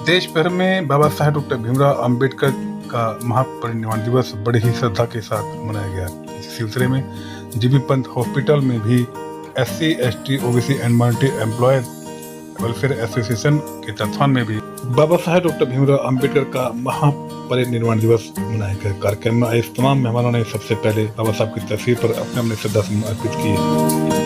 देश भर में बाबा साहेब डॉक्टर भीमराव अंबेडकर का महापरिनिर्वाण दिवस बड़े ही श्रद्धा के साथ मनाया गया। इस सिलसिले में जीबी पंत हॉस्पिटल में भी SC, ST, OBC and minority employees welfare association के तत्वान में भी बाबा साहेब डॉक्टर भीमराव अंबेडकर का महापरिनिर्वाण दिवस मनाया गया। कार्यक्रम में आए तमाम मेहमानों ने सबसे पहले बाबा साहब की तस्वीर पर अपने अपने श्रद्धा सुमन अर्पित किए।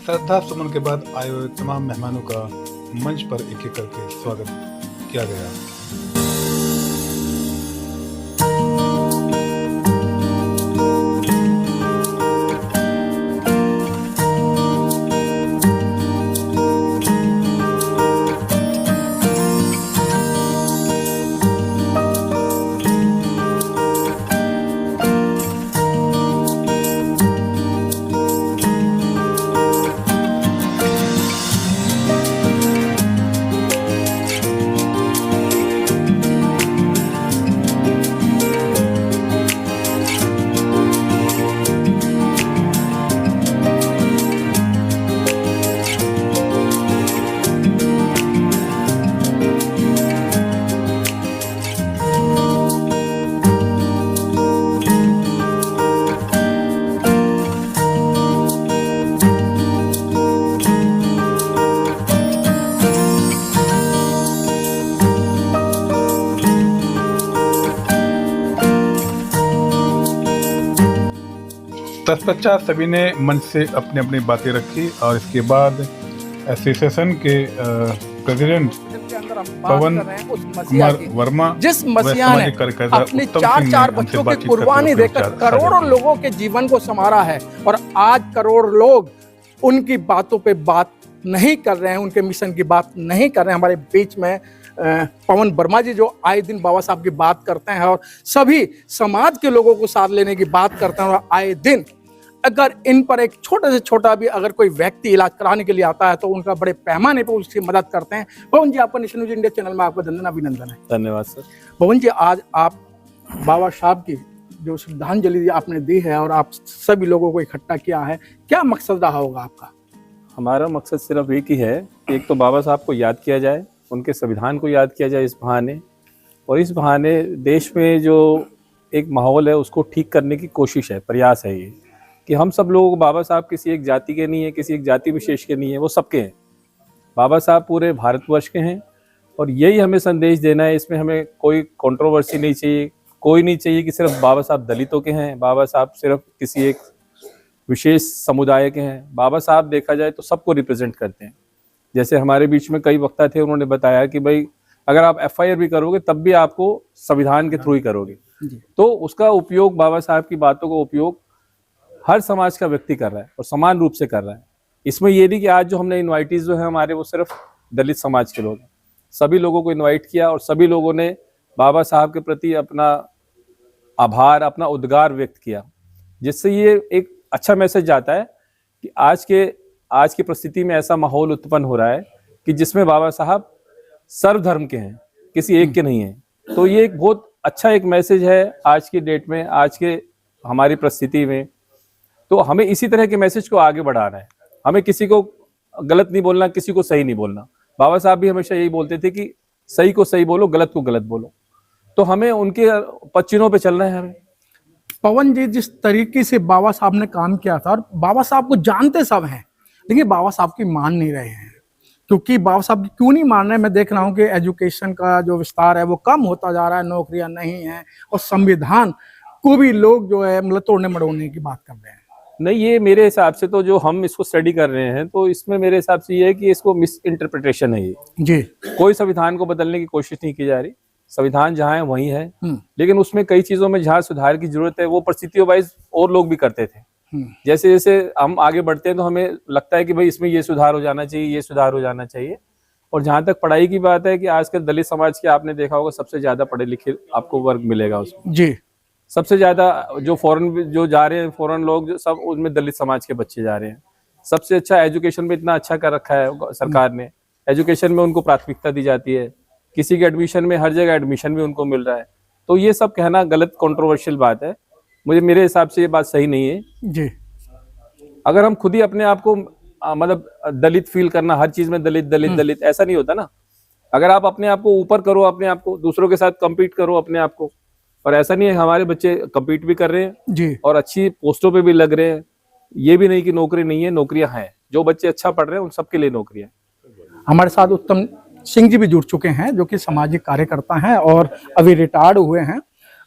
श्रद्धा सुमन के बाद आए हुए तमाम मेहमानों का मंच पर एक एक करके स्वागत किया गया। तत्पश्चात सभी ने मंच से अपनी अपनी बातें रखी और इसके बाद एसोसिएशन के प्रेसिडेंट पवन कुमार वर्मा जिस मसीहा ने अपने चार बच्चों की कुर्बानी देकर करोड़ों लोगों के जीवन को संवारा है और आज करोड़ लोग उनकी बातों पे बात नहीं कर रहे हैं, उनके मिशन की बात नहीं कर रहे हैं। हमारे बीच में पवन वर्मा जी जो आए दिन बाबा साहब की बात करते हैं और सभी समाज के लोगों को साथ लेने की बात करते हैं और आए दिन अगर इन पर एक छोटे से छोटा भी अगर कोई व्यक्ति इलाज कराने के लिए आता है तो उनका बड़े पैमाने पर उसकी मदद करते हैं। पवन जी, आपका नेशन न्यूज इंडिया चैनल में आपका अभिनंदन है। धन्यवाद सर। पवन जी, आज आप बाबा साहब की जो श्रद्धांजलि आपने दी है और आप सभी लोगों को इकट्ठा किया है, क्या मकसद रहा होगा आपका? हमारा मकसद सिर्फ एक ही है कि एक तो बाबा साहब को याद किया जाए, उनके संविधान को याद किया जाए इस बहाने, और इस बहाने देश में जो एक माहौल है उसको ठीक करने की कोशिश है, प्रयास है ये कि हम सब लोग, बाबा साहब किसी एक जाति के नहीं है, किसी एक जाति विशेष के नहीं है, वो सबके हैं। बाबा साहब पूरे भारतवर्ष के हैं और यही हमें संदेश देना है। इसमें हमें कोई कंट्रोवर्सी नहीं चाहिए, कोई नहीं चाहिए कि सिर्फ बाबा साहब दलितों के हैं, बाबा साहब सिर्फ किसी एक विशेष समुदाय के हैं। बाबा साहब देखा जाए तो सबको रिप्रेजेंट करते हैं। जैसे हमारे बीच में कई वक्ता थे, उन्होंने बताया कि भाई अगर आप FIR भी करोगे तब भी आपको संविधान के थ्रू ही करोगे, तो उसका उपयोग, बाबा साहब की बातों का उपयोग हर समाज का व्यक्ति कर रहा है और समान रूप से कर रहा है। इसमें ये नहीं कि आज जो हमने इन्वाइटीज जो है हमारे, वो सिर्फ दलित समाज के लोग हैं। सभी लोगों को इन्वाइट किया और सभी लोगों ने बाबा साहब के प्रति अपना आभार, अपना उद्गार व्यक्त किया, जिससे ये एक अच्छा मैसेज जाता है कि आज की परिस्थिति में ऐसा माहौल उत्पन्न हो रहा है कि जिसमें बाबा साहब सर्वधर्म के हैं, किसी एक के नहीं हैं। तो ये एक बहुत अच्छा एक मैसेज है आज की डेट में, आज के हमारी परिस्थिति में। तो हमें इसी तरह के मैसेज को आगे बढ़ाना है। हमें किसी को गलत नहीं बोलना, किसी को सही नहीं बोलना। बाबा साहब भी हमेशा यही बोलते थे कि सही को सही बोलो, गलत को गलत बोलो। तो हमें उनके पच्चीनों पे चलना है। हमें पवन जी, जिस तरीके से बाबा साहब ने काम किया था, और बाबा साहब को जानते सब हैं, लेकिन बाबा साहब की मान नहीं रहे हैं। क्योंकि बाबा साहब क्यों नहीं मान रहे? मैं देख रहा हूँ कि एजुकेशन का जो विस्तार है वो कम होता जा रहा है, नौकरियां नहीं है, और संविधान को भी लोग जो है मतलब तोड़ने मड़ोड़ने की बात कर रहे हैं। नहीं, ये मेरे हिसाब से तो जो हम इसको स्टडी कर रहे हैं तो इसमें मेरे हिसाब से ये है कि इसको मिस इंटरप्रिटेशन है। ये जी, कोई संविधान को बदलने की कोशिश नहीं की जा रही। संविधान जहाँ है वहीं है, लेकिन उसमें कई चीजों में जहाँ सुधार की जरूरत है वो परिस्थितियों वाइज और लोग भी करते थे। जैसे जैसे हम आगे बढ़ते हैं तो हमें लगता है कि भाई इसमें ये सुधार हो जाना चाहिए, ये सुधार हो जाना चाहिए। और जहाँ तक पढ़ाई की बात है कि आजकल दलित समाज के आपने देखा होगा सबसे ज्यादा पढ़े लिखे आपको वर्ग मिलेगा उसमें। जी, सबसे ज्यादा जो फॉरेन जो जा रहे हैं, फॉरेन लोग जो सब उनमें दलित समाज के बच्चे जा रहे हैं। सबसे अच्छा एजुकेशन में इतना अच्छा कर रखा है सरकार ने, एजुकेशन में उनको प्राथमिकता दी जाती है, किसी के एडमिशन में हर जगह एडमिशन भी उनको मिल रहा है। तो ये सब कहना गलत कंट्रोवर्शियल बात है, मेरे हिसाब से ये बात सही नहीं है जी। अगर हम खुद ही अपने आप को मतलब दलित फील करना, हर चीज में दलित दलित दलित, ऐसा नहीं होता ना। अगर आप अपने आप को ऊपर करो, अपने आप को दूसरों के साथ कम्पीट करो अपने आप को, और ऐसा नहीं है, हमारे बच्चे कम्पीट भी कर रहे हैं जी, और अच्छी पोस्टों पे भी लग रहे हैं। ये भी नहीं कि नौकरी नहीं है, नौकरियां हैं। जो बच्चे अच्छा पढ़ रहे हैं उन सबके लिए नौकरियां हैं। हमारे साथ उत्तम सिंह जी भी जुड़ चुके हैं, जो कि सामाजिक कार्यकर्ता हैं और अभी रिटायर्ड हुए हैं।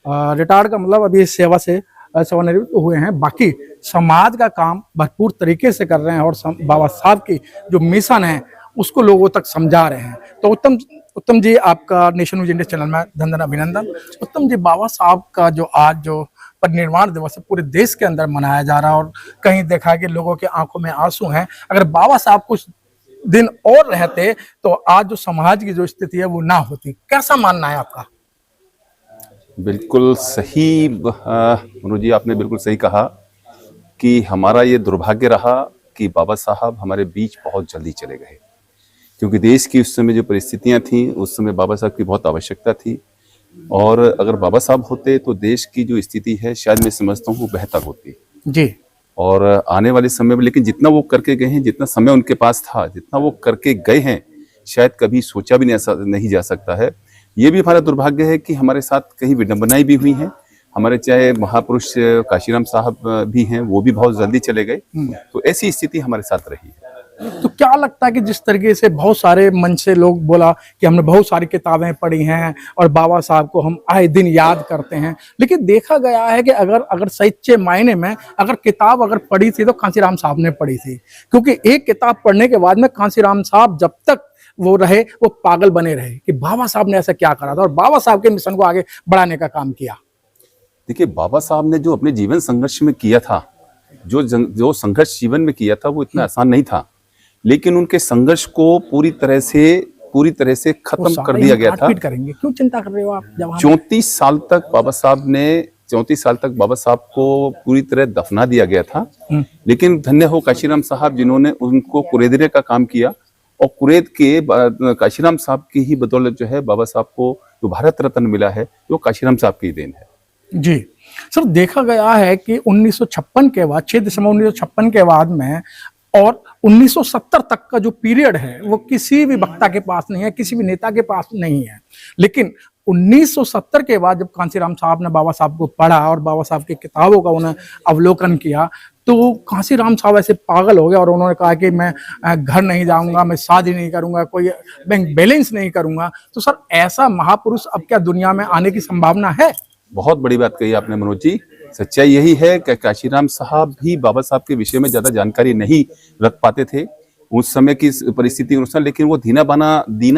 रिटायर्ड का मतलब अभी सेवा से सेवानिवृत्त हुए हैं। बाकी समाज का काम भरपूर तरीके से कर रहे हैं और बाबा साहब की जो मिशन है उसको लोगों तक समझा रहे हैं। तो उत्तम जी, आपका नेशन न्यूज इंडिया चैनल में धन अभिनंदन। उत्तम जी, बाबा साहब का जो आज जो परिनिर्वाण दिवस है पूरे देश के अंदर मनाया जा रहा है और कहीं देखा कि लोगों के आंखों में आंसू हैं। अगर बाबा साहब कुछ दिन और रहते तो आज जो समाज की जो स्थिति है वो ना होती। कैसा मानना है आपका? बिल्कुल सही मनोज जी, आपने बिल्कुल सही कहा कि हमारा ये दुर्भाग्य रहा कि बाबा साहब हमारे बीच बहुत जल्दी चले गए, क्योंकि देश की उस समय जो परिस्थितियां थी उस समय बाबा साहब की बहुत आवश्यकता थी। और अगर बाबा साहब होते तो देश की जो स्थिति है शायद मैं समझता हूँ बेहतर होती जी। और आने वाले समय में, लेकिन जितना वो करके गए हैं, जितना समय उनके पास था, जितना वो करके गए हैं, शायद कभी सोचा भी नहीं जा सकता है। ये भी हमारा दुर्भाग्य है कि हमारे साथ कई विडंबनाएं भी हुई हैं। हमारे चाहे महापुरुष काशीराम साहब भी हैं, वो भी बहुत जल्दी चले गए। तो ऐसी स्थिति हमारे साथ रही है। तो क्या लगता है कि जिस तरीके से बहुत सारे मंच से लोग बोला कि हमने बहुत सारी किताबें पढ़ी हैं और बाबा साहब को हम आए दिन याद करते हैं, लेकिन देखा गया है कि अगर सच्चे मायने में अगर किताब अगर पढ़ी थी तो कांसीराम साहब ने पढ़ी थी, क्योंकि एक किताब पढ़ने के बाद में कांसीराम साहब जब तक वो रहे वो पागल बने रहे कि बाबा साहब ने ऐसा क्या करा था और बाबा साहब के मिशन को आगे बढ़ाने का काम किया। देखिए, बाबा साहब ने जो अपने जीवन संघर्ष में किया था, जो संघर्ष जीवन में किया था वो इतना आसान नहीं था, लेकिन उनके संघर्ष को पूरी तरह से खत्म कर दिया गया था। करेंगे, क्यों चिंता कर रहे हो आप? 34 साल तक बाबा साहब को पूरी तरह दफना दिया गया था। लेकिन धन्य हो काशीराम साहब जिन्होंने उनको कुरेदने का काम किया, और कुरेद के काशीराम साहब की ही बदौलत जो है बाबा साहब को जो भारत रत्न मिला है वो काशीराम साहब की देन है। जी सर, देखा गया है कि 1956 के बाद 6 दिसंबर 1956 के बाद में और 1970 तक का जो पीरियड है वो किसी भी वक्ता के पास नहीं है, किसी भी नेता के पास नहीं है। लेकिन 1970 के बाद जब कांसीराम साहब ने बाबा साहब को पढ़ा और बाबा साहब की किताबों का उन्हें अवलोकन किया तो कांसीराम साहब ऐसे पागल हो गए और उन्होंने कहा कि मैं घर नहीं जाऊंगा, मैं शादी नहीं करूंगा, कोई बैंक बैलेंस नहीं करूंगा। तो सर, ऐसा महापुरुष अब क्या दुनिया में आने की संभावना है? बहुत बड़ी बात कही आपने मनोज जी। सच्चाई यही है कि काशीराम साहब भी बाबा साहब के विषय में ज्यादा जानकारी नहीं रख पाते थे उस समय की परिस्थिति अनुसार, लेकिन वो दीना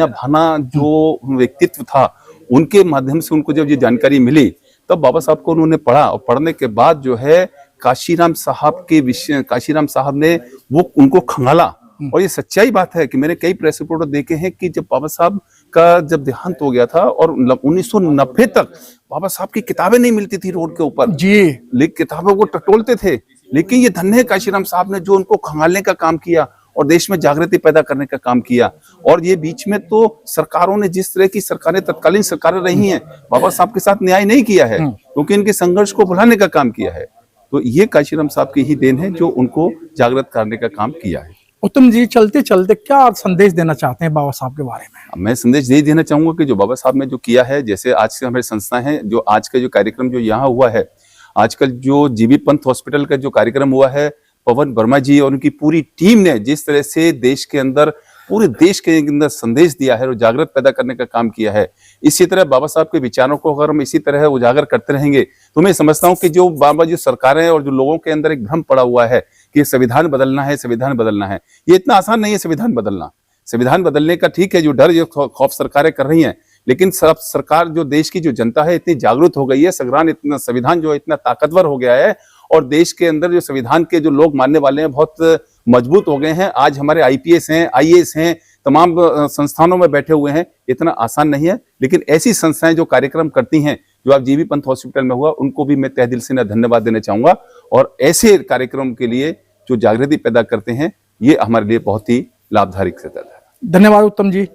भाना जो व्यक्तित्व था उनके माध्यम से उनको जब ये जानकारी मिली तब बाबा साहब को उन्होंने पढ़ा, और पढ़ने के बाद जो है काशीराम साहब ने वो उनको खंगाला। और ये सच्चाई बात है कि मैंने कई प्रेस रिपोर्ट देखे हैं कि जब बाबा साहब का जब देहांत हो गया था और 1990 तक बाबा साहब की किताबें नहीं मिलती थी रोड के ऊपर जी, लेकिन किताबों को टटोलते थे। लेकिन ये धन्य काशीराम साहब ने जो उनको खंगालने का काम किया और देश में जागृति पैदा करने का काम किया। और ये बीच में तो सरकारों ने, जिस तरह की सरकारें तत्कालीन सरकारें रही हैं, बाबा साहब के साथ न्याय नहीं किया है, क्योंकि इनके संघर्ष को भुलाने का काम किया है। तो ये काशीराम साहब की ही देन है जो उनको जागृत करने का काम किया है। उत्तम जी, चलते चलते क्या संदेश देना चाहते हैं बाबा साहब के बारे में? मैं संदेश यही देना चाहूंगा कि जो बाबा साहब ने जो किया है, जैसे आज से हमारी संस्था है, जो आज का जो कार्यक्रम जो यहाँ हुआ है, आजकल जो जीबी पंत हॉस्पिटल का जो कार्यक्रम हुआ है, पवन वर्मा जी और उनकी पूरी टीम ने जिस तरह से देश के अंदर पूरे देश के अंदर संदेश दिया है और जागृत पैदा करने का काम किया है। इसी तरह बाबा साहब के विचारों को अगर हम इसी तरह उजागर करते रहेंगे तो मैं समझता हूं कि जो बाबा जो सरकारें और जो लोगों के अंदर एक भ्रम पड़ा हुआ है कि संविधान बदलना है, संविधान बदलना है, ये इतना आसान नहीं है संविधान बदलना। संविधान बदलने का ठीक है, जो डर जो खौफ सरकारें कर रही हैं, लेकिन सब सरकार जो देश की जो जनता है इतनी जागरूक हो गई है, संविधान जो इतना ताकतवर हो गया है और देश के अंदर जो संविधान के जो लोग मानने वाले हैं बहुत मजबूत हो गए हैं। आज हमारे आईपीएस हैं, आईएएस हैं, तमाम संस्थानों में बैठे हुए हैं। इतना आसान नहीं है, लेकिन ऐसी संस्थाएं जो कार्यक्रम करती हैं, जो आप जीबी पंत हॉस्पिटल में हुआ, उनको भी मैं तहे दिल से धन्यवाद देना चाहूंगा। और ऐसे कार्यक्रम के लिए जो जागृति पैदा करते हैं, ये हमारे लिए बहुत ही लाभदायक सिद्ध है। धन्यवाद उत्तम जी।